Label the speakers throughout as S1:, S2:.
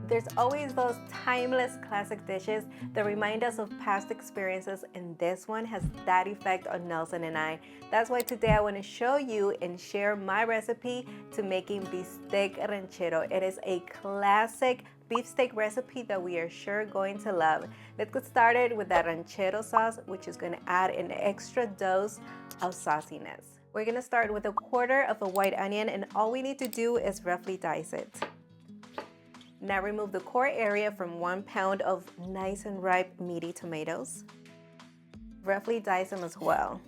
S1: There's always those timeless classic dishes that remind us of past experiences, and this one has that effect on Nelson and I. That's why today I want to show you and share my recipe to making Bistec Ranchero. It is a classic beef steak recipe that we are sure going to love. Let's get started with that ranchero sauce, which is going to add an extra dose of sauciness. We're going to start with 1/4 of a white onion, and all we need to do is roughly dice it. Now remove the core area from 1 pound of nice and ripe meaty tomatoes. Roughly dice them as well.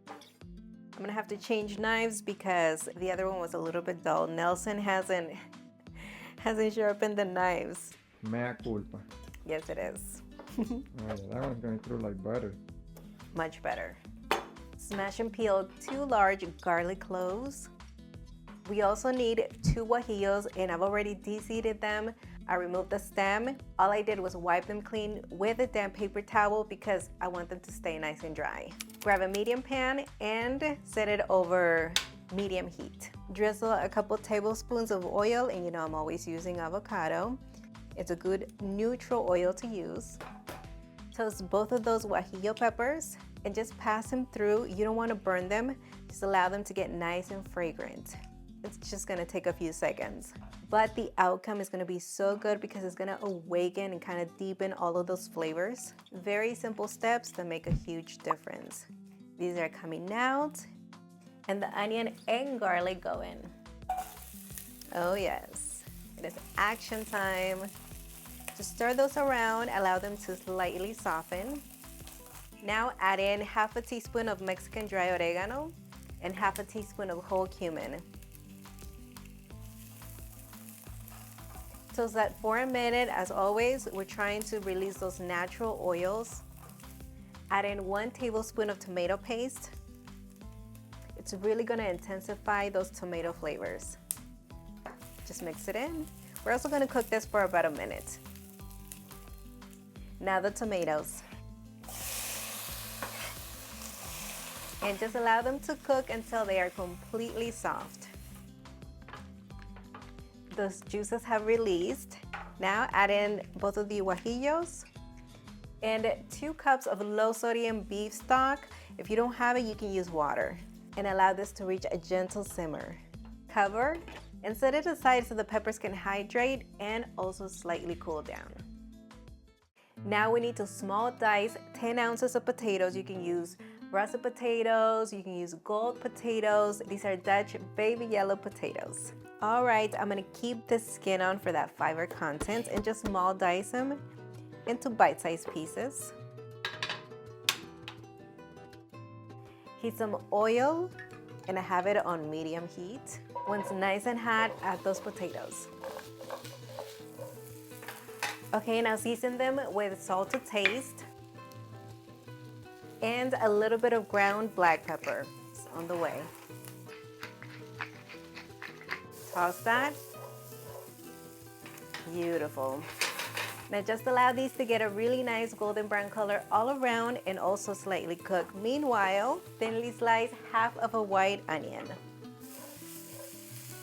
S1: I'm gonna have to change knives because the other one was a little bit dull. Nelson hasn't sharpened the knives.
S2: Mea culpa.
S1: Yes, it is.
S2: Alright, that one's going through like butter.
S1: Much better. Smash and peel 2 large garlic cloves. We also need 2 guajillos, and I've already de-seeded them. I removed the stem. All I did was wipe them clean with a damp paper towel because I want them to stay nice and dry. Grab a medium pan and set it over medium heat. Drizzle a couple tablespoons of oil, and you know I'm always using avocado. It's a good neutral oil to use. Toast both of those guajillo peppers and just pass them through. You don't want to burn them. Just allow them to get nice and fragrant. It's just gonna take a few seconds, but the outcome is gonna be so good because it's gonna awaken and kind of deepen all of those flavors. Very simple steps that make a huge difference. These are coming out, and the onion and garlic go in. Oh yes, it is action time. Just stir those around, allow them to slightly soften. Now add in 1/2 teaspoon of Mexican dry oregano and 1/2 teaspoon of whole cumin. Toast that for a minute. As always, we're trying to release those natural oils. Add in 1 tablespoon of tomato paste. It's really gonna intensify those tomato flavors. Just mix it in. We're also gonna cook this for about a minute. Now the tomatoes. And just allow them to cook until they are completely soft. Those juices have released. Now add in both of the guajillos and 2 cups of low sodium beef stock. If you don't have it, you can use water. And allow this to reach a gentle simmer. Cover and set it aside so the peppers can hydrate and also slightly cool down. Now we need to small dice 10 ounces of potatoes. You can use russet potatoes, you can use gold potatoes. These are Dutch baby yellow potatoes. All right, I'm gonna keep the skin on for that fiber content and just small dice them into bite-sized pieces. Heat some oil, and I have it on medium heat. Once nice and hot, add those potatoes. Okay, now season them with salt to taste and a little bit of ground black pepper. It's on the way. Toss that. Beautiful. Now just allow these to get a really nice golden brown color all around and also slightly cook. Meanwhile, thinly slice 1/2 of a white onion.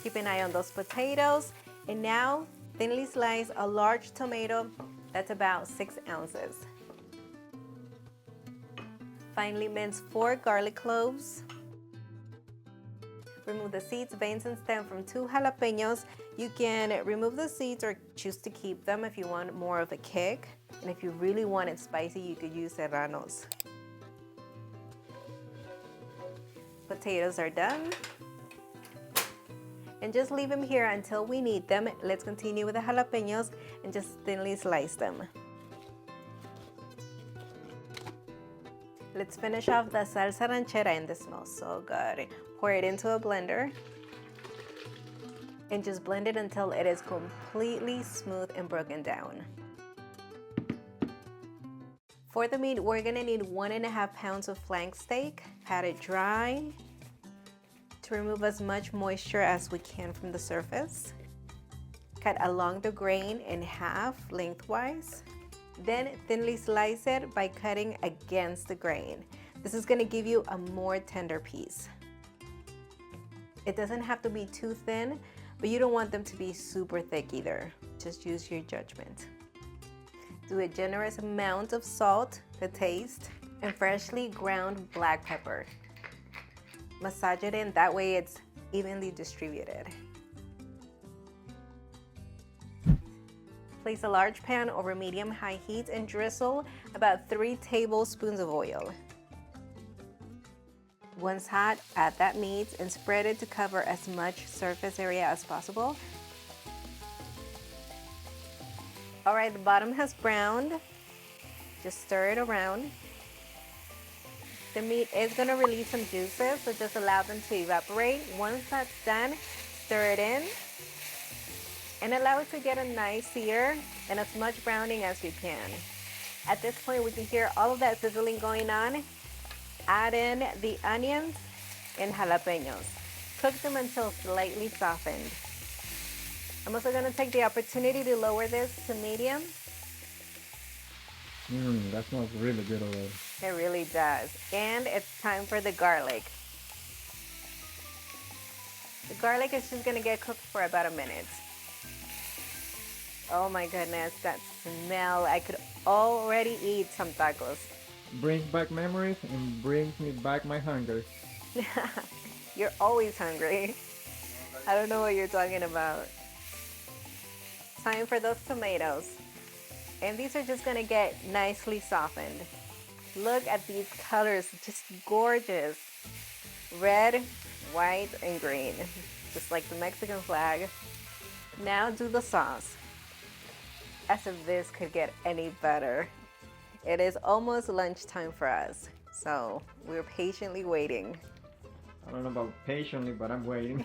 S1: Keep an eye on those potatoes. And now thinly slice a large tomato. That's about 6 ounces. Finely mince 4 garlic cloves. Remove the seeds, veins, and stem from 2 jalapeños. You can remove the seeds or choose to keep them if you want more of a kick. And if you really want it spicy, you could use serranos. Potatoes are done. And just leave them here until we need them. Let's continue with the jalapeños and just thinly slice them. Let's finish off the salsa ranchera, and this smells so good. Pour it into a blender and just blend it until it is completely smooth and broken down. For the meat, we're gonna need 1.5 pounds of flank steak. Pat it dry to remove as much moisture as we can from the surface. Cut along the grain in half lengthwise. Then thinly slice it by cutting against the grain. This is gonna give you a more tender piece. It doesn't have to be too thin, but you don't want them to be super thick either. Just use your judgment. Do a generous amount of salt to taste and freshly ground black pepper. Massage it in, that way it's evenly distributed. Place a large pan over medium-high heat and drizzle about 3 tablespoons of oil. Once hot, add that meat and spread it to cover as much surface area as possible. All right, the bottom has browned. Just stir it around. The meat is gonna release some juices, so just allow them to evaporate. Once that's done, stir it in and allow it to get a nice sear and as much browning as you can. At this point, we can hear all of that sizzling going on. Add in the onions and jalapeños. Cook them until slightly softened. I'm also gonna take the opportunity to lower this to medium.
S2: That smells really good already.
S1: It really does. And it's time for the garlic. The garlic is just gonna get cooked for about a minute. Oh my goodness, that smell. I could already eat some tacos.
S2: Brings back memories and brings me back my hunger.
S1: You're always hungry. I don't know what you're talking about. Time for those tomatoes. And these are just gonna get nicely softened. Look at these colors, just gorgeous. Red, white, and green, just like the Mexican flag. Now do the sauce. As if this could get any better. It is almost lunchtime for us, so we're patiently waiting.
S2: I don't know about patiently, but I'm waiting.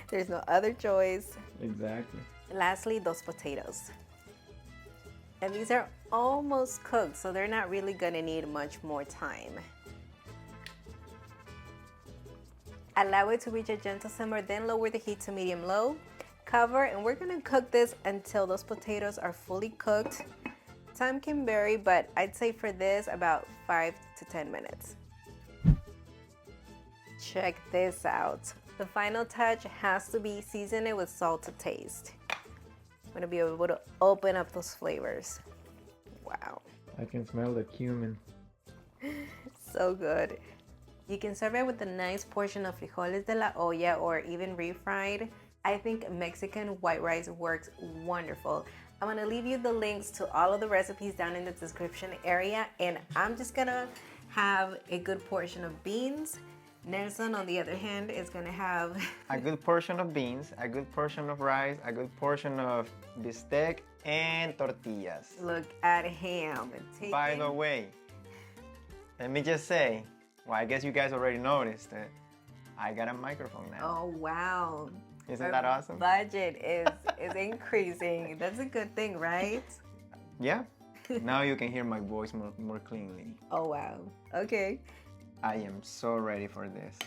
S1: There's no other choice.
S2: Exactly.
S1: Lastly, those potatoes. And these are almost cooked, so they're not really gonna need much more time. Allow it to reach a gentle simmer, then lower the heat to medium-low. Cover, and we're gonna cook this until those potatoes are fully cooked. Time can vary, but I'd say for this about 5 to 10 minutes. Check this out. The final touch has to be season it with salt to taste. I'm gonna be able to open up those flavors. Wow.
S2: I can smell the cumin.
S1: So good. You can serve it with a nice portion of frijoles de la olla or even refried. I think Mexican white rice works wonderful. I'm gonna leave you the links to all of the recipes down in the description area, and I'm just gonna have a good portion of beans. Nelson, on the other hand, is gonna have
S3: a good portion of beans, a good portion of rice, a good portion of bistec, and tortillas.
S1: Look at him.
S3: By the way, let me just say, well, I guess you guys already noticed it. I got a microphone now.
S1: Oh, wow.
S3: Isn't that awesome?
S1: Budget is increasing. That's a good thing, right?
S3: Yeah. Now you can hear my voice more cleanly.
S1: Oh, wow. Okay.
S3: I am so ready for this.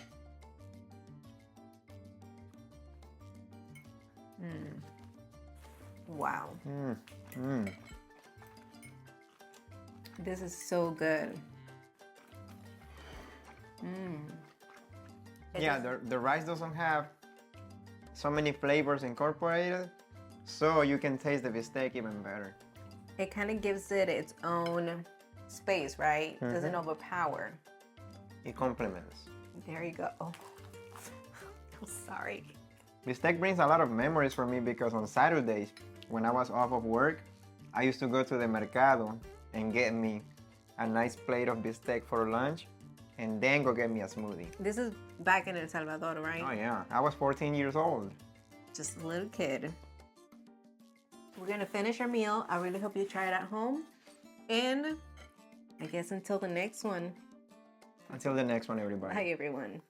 S1: Wow. This is so good.
S3: Yeah, the rice doesn't have so many flavors incorporated, so you can taste the bistec even better.
S1: It kind of gives it its own space, right? Doesn't overpower.
S3: It complements.
S1: There you go. Oh, I'm sorry.
S3: Bistec brings a lot of memories for me because on Saturdays, when I was off of work, I used to go to the mercado and get me a nice plate of bistec for lunch and then go get me a smoothie.
S1: This is back in El Salvador, right?
S3: Oh yeah, I was 14 years old.
S1: Just a little kid. We're gonna finish our meal. I really hope you try it at home. And I guess until the next one.
S3: Until the next one, everybody.
S1: Bye, everyone.